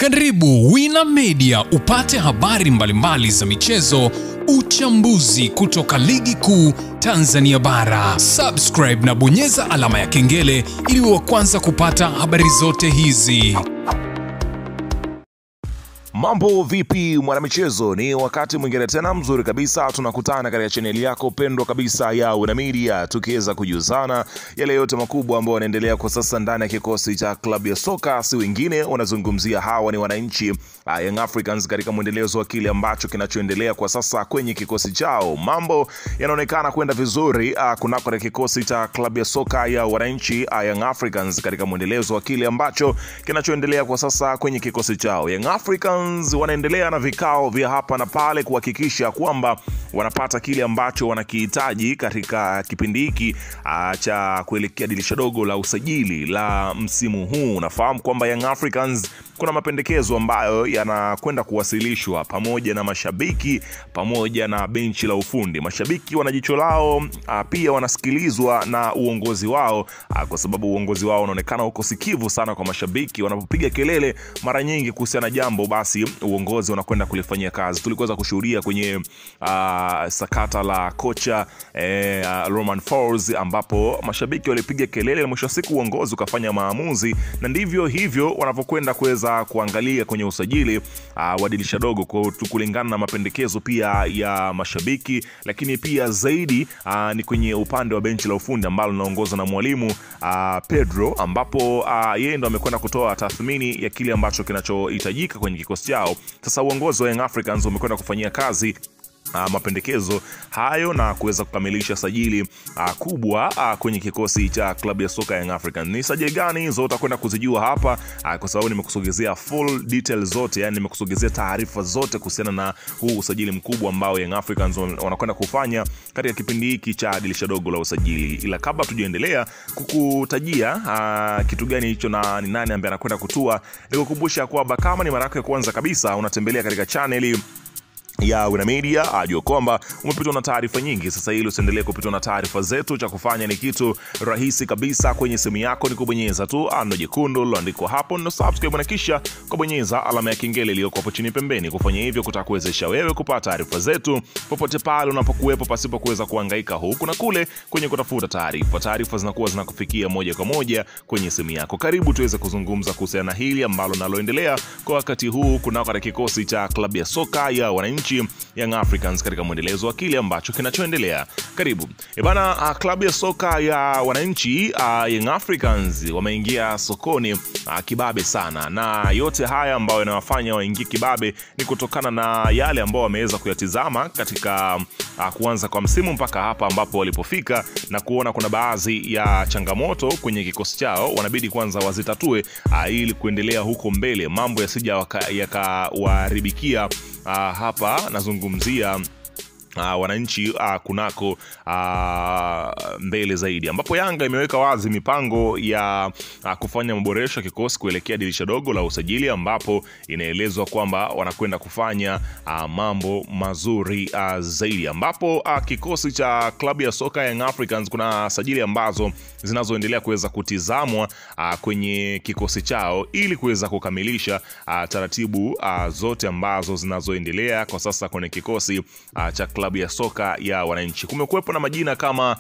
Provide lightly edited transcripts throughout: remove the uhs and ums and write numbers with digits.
Karibu Wina Media upate habari mbalimbali za michezo, uchambuzi kutoka ligi kuu Tanzania bara. Subscribe na bonyeza alama ya kengele ili uwe wa kwanza kupata habari zote hizi. Mambo vipi mwanamichezo, ni wakati mwingine tena mzuri kabisa tunakutana katika chaneli yako pendwa kabisa ya Wina Media, tukiweza kujuzana yale yote makubwa ambayo yanaendelea kwa sasa ndani ya kikosi cha klabu ya soka. Si wengine unazungumzia hawa ni wananchi Young Africans katika mwendelezo wa kile ambacho kinachoendelea kwa sasa kwenye kikosi chao. Mambo yanaonekana kwenda vizuri kunako katika kikosi cha klabu ya soka ya wananchi Young Africans katika mwendelezo wa kile ambacho kinachoendelea kwa sasa kwenye kikosi chao. Young Africans wanaendelea na vikao vya hapa na pale kuhakikisha kwamba wanapata kile ambacho wanakihitaji katika kipindi hiki cha kuelekea dirisha dogo la usajili la msimu huu. Unafahamu kwamba Young Africans kuna mapendekezo ambayo yanakwenda kuwasilishwa pamoja na mashabiki pamoja na benchi la ufundi. Mashabiki wana jicho lao, pia wanasikilizwa na uongozi wao, kwa sababu uongozi wao unaonekana uko sikivu sana kwa mashabiki. Wanapopiga kelele mara nyingi kuhusiana jambo, basi uongozi unakwenda kulifanyia kazi. Tulikuweza kushuhudia kwenye sakata la kocha Romain Folz, ambapo mashabiki walipiga kelele na mwisho wa siku uongozi ukafanya maamuzi, na ndivyo hivyo wanapokwenda kuweza kuangalia kwenye usajili wa dirisha dogo kulingana na mapendekezo pia ya mashabiki, lakini pia zaidi ni kwenye upande wa benchi la ufundi ambalo linaongozwa na mwalimu Pedro, ambapo yeye ndo amekwenda kutoa tathmini ya kile ambacho kinachohitajika kwenye kikosi chao. Sasa uongozi wa Young Africans umekwenda kufanyia kazi mapendekezo hayo na kuweza kukamilisha sajili kubwa kwenye kikosi cha klabu ya soka Young Africans. Ni sajili gani zote utakwenda kuzijua hapa, kwa sababu nimekusogezea full details zote, yani nimekusogezea taarifa zote kuhusiana na huu usajili mkubwa ambao Young Africans wanakwenda kufanya katika kipindi hiki cha dirisha dogo la usajili. Ila kabla tujaendelea kukutajia kitu gani hicho na ni nani ambaye anakwenda kutua, nikukumbusha kwamba kama ni mara yako ya kwanza kabisa unatembelea katika channel ya Wina Media, ajua kwamba umepitwa na taarifa nyingi. Sasa ili usiendelee kupitwa na taarifa zetu, cha kufanya ni kitu rahisi kabisa. Kwenye simu yako ni kubonyeza tu neno jekundu liloandikwa hapo na subscribe, na kisha kubonyeza alama ya kengele iliyoko hapo chini pembeni. Kufanya hivyo kutakuwezesha wewe kupata taarifa zetu popote pale unapokuwepo, pasipo kuweza kuhangaika huku na kule kwenye kutafuta taarifa. Taarifa zinakuwa zinakufikia moja kwa moja kwenye simu yako. Karibu tuweze kuzungumza kuhusiana na hili ambalo naloendelea kwa wakati huu kunako katika kikosi cha klabu ya soka ya wananchi Young Africans katika mwendelezo wa kile ambacho kinachoendelea. Karibu. Bana, klabu ya soka ya wananchi Young Africans wameingia sokoni kibabe sana, na yote haya ambayo yanawafanya waingie kibabe ni kutokana na yale ambao wameweza kuyatizama katika kuanza kwa msimu mpaka hapa ambapo walipofika, na kuona kuna baadhi ya changamoto kwenye kikosi chao wanabidi kwanza wazitatue ili kuendelea huko mbele, mambo yasija yakawaharibikia. Hapa nazungumzia wananchi kunako mbele zaidi, ambapo Yanga imeweka wazi mipango ya kufanya maboresho ya kikosi kuelekea dirisha dogo la usajili, ambapo inaelezwa kwamba wanakwenda kufanya mambo mazuri zaidi, ambapo kikosi cha klabu ya soka Young Africans kuna sajili ambazo zinazoendelea kuweza kutizamwa kwenye kikosi chao ili kuweza kukamilisha taratibu zote ambazo zinazoendelea kwa sasa kwenye kikosi cha klabu ya soka ya wananchi. Kumekuwepo na majina kama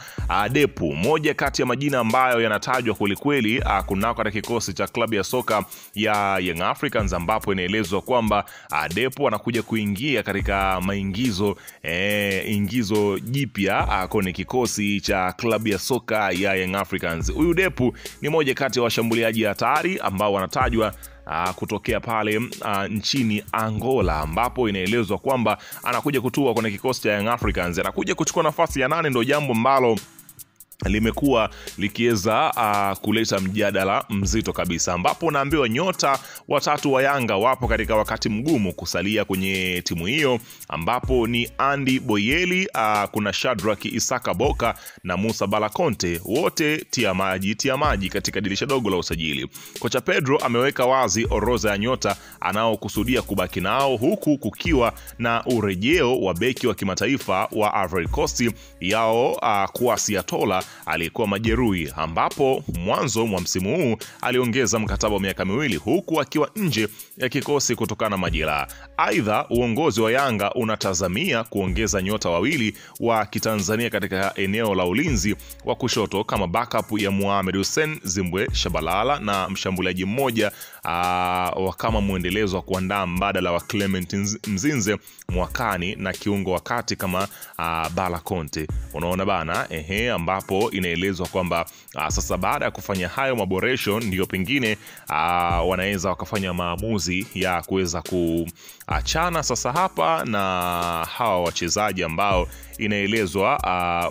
Depu, moja kati ya majina ambayo yanatajwa kweli kunako katika kikosi cha klabu ya soka ya Young Africans, ambapo inaelezwa kwamba Depu anakuja kuingia katika ingizo jipya kwenye kikosi cha klabu ya soka ya Young Africans. Huyu Depu ni moja kati ya washambuliaji hatari ambao wanatajwa kutokea pale nchini Angola, ambapo inaelezwa kwamba anakuja kutua kwenye kikosi cha Young Africans. Anakuja kuchukua nafasi ya 8, ndio jambo ambalo limekuwa likiweza kuleta mjadala mzito kabisa, ambapo naambiwa nyota watatu wa Yanga wapo katika wakati mgumu kusalia kwenye timu hiyo, ambapo ni Andy Boyeli, kuna Shadrack Isaka Boka na Musa Balakonte, wote tia maji katika dirisha dogo la usajili. Kocha Pedro ameweka wazi orodha ya nyota anaokusudia kubaki nao, huku kukiwa na urejeo wa beki wa kimataifa wa Ivory Coast yao Kwasi Atola alikuwa majeruhi, ambapo mwanzo mwa msimu huu aliongeza mkataba wa miaka 2 huku akiwa nje ya kikosi kutokana na majeraha. Aidha, uongozi wa Yanga unatazamia kuongeza nyota wawili wa Kitanzania katika eneo la ulinzi wa kushoto kama backup ya Mohamed Hussein Zimbwe Shabalala na mshambuliaji mmoja kama muendelezo wa kuandaa mbadala wa Clement Mzinze mwakani na kiungo wakati kama Bala Conte. Unaona bana, ambapo inaelezwa kwamba sasa baada ya kufanya hayo maboresho ndio pengine wanaweza wakafanya maamuzi ya kuweza kuachana sasa hapa na hawa wachezaji ambao inaelezwa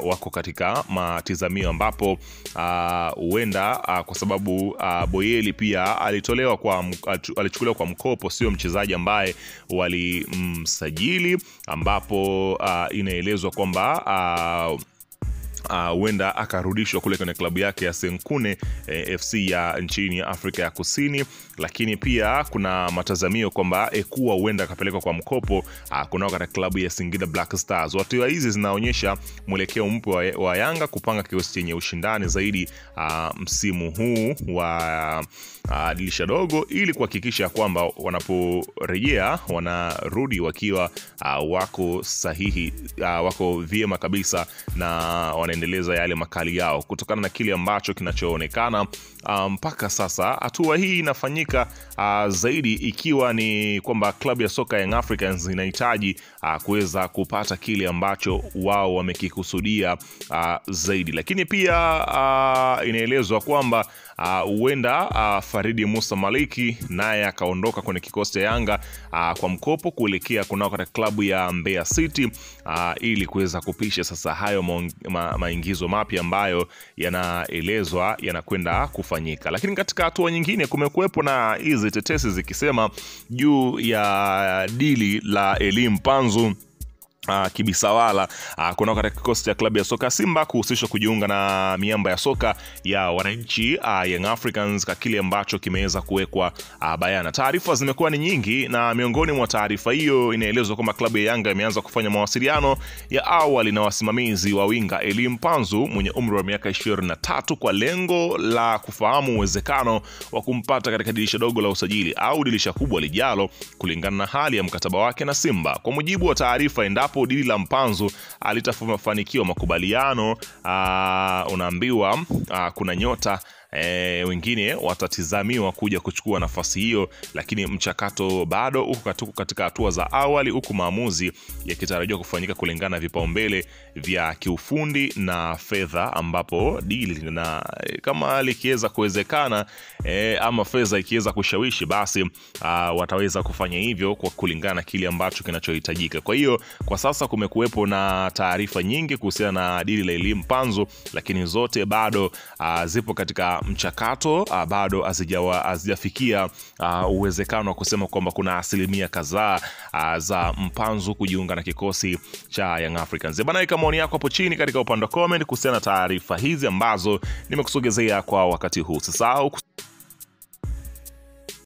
wako katika matizamio, ambapo huenda kwa sababu Boyeli pia alichukuliwa kwa mkopo, sio mchezaji ambaye walimsajili, ambapo inaelezwa kwamba huenda akarudishwa kule kwenye klabu yake ya Senkune FC ya nchini Afrika ya Kusini. Lakini pia kuna matazamio kwamba Ekua huenda akapelekwa kwa mkopo kunao katika klabu ya Singida Black Stars. Hatua hizi zinaonyesha mwelekeo mpya wa Yanga kupanga kikosi chenye ushindani zaidi msimu huu wa dirisha dogo, ili kuhakikisha kwamba wanaporejea wanarudi wakiwa wako sahihi, wako vyema kabisa na wanaendeleza yale makali yao kutokana na kile ambacho kinachoonekana mpaka sasa. Hatua hii inafanyika zaidi ikiwa ni kwamba klabu ya soka Young Africans inahitaji kuweza kupata kile ambacho wao wamekikusudia zaidi. Lakini pia inaelezwa kwamba huenda Faridi Musa Maliki naye akaondoka kwenye kikosi cha Yanga kwa mkopo kuelekea kunao katika klabu ya Mbeya City ili kuweza kupisha sasa hayo maingizo mapya ambayo yanaelezwa yanakwenda kufanyika. Lakini katika hatua nyingine kumekuwepo na hizi tetesi zikisema juu ya dili la Elim Panzu Kibisawala kuna katika kikosi cha klabu ya soka Simba kuhusishwa kujiunga na miamba ya soka ya wananchi Young Africans, kwa kile ambacho kimeweza kuwekwa bayana. Taarifa zimekuwa ni nyingi, na miongoni mwa taarifa hiyo inaelezwa kwamba klabu ya Yanga imeanza kufanya mawasiliano ya awali na wasimamizi wa winga Elim Panzu mwenye umri wa miaka 23 kwa lengo la kufahamu uwezekano wa kumpata katika dirisha dogo la usajili au dirisha kubwa lijalo kulingana na hali ya mkataba wake na Simba. Kwa mujibu wa taarifa, endapo dili la Mpanzu alitafanikiwa makubaliano, unaambiwa kuna nyota wengine watatizamiwa kuja kuchukua nafasi hiyo, lakini mchakato bado uko katika hatua za awali, huku maamuzi yakitarajiwa kufanyika kulingana na vipaumbele vya kiufundi na fedha, ambapo dili na kama likiweza kuwezekana ama fedha ikiweza kushawishi, basi wataweza kufanya hivyo kwa kulingana na kile ambacho kinachohitajika. Kwa hiyo kwa sasa kumekuwepo na taarifa nyingi kuhusiana na dili la Elim Panzu, lakini zote bado zipo katika mchakato, bado hazijafikia uwezekano wa kusema kwamba kuna asilimia kadhaa za Mpanzu kujiunga na kikosi cha Young Africans. Bana, weka maoni yako hapo chini katika upande wa comment kuhusiana na taarifa hizi ambazo nimekusogezea kwa wakati huu. Usisahau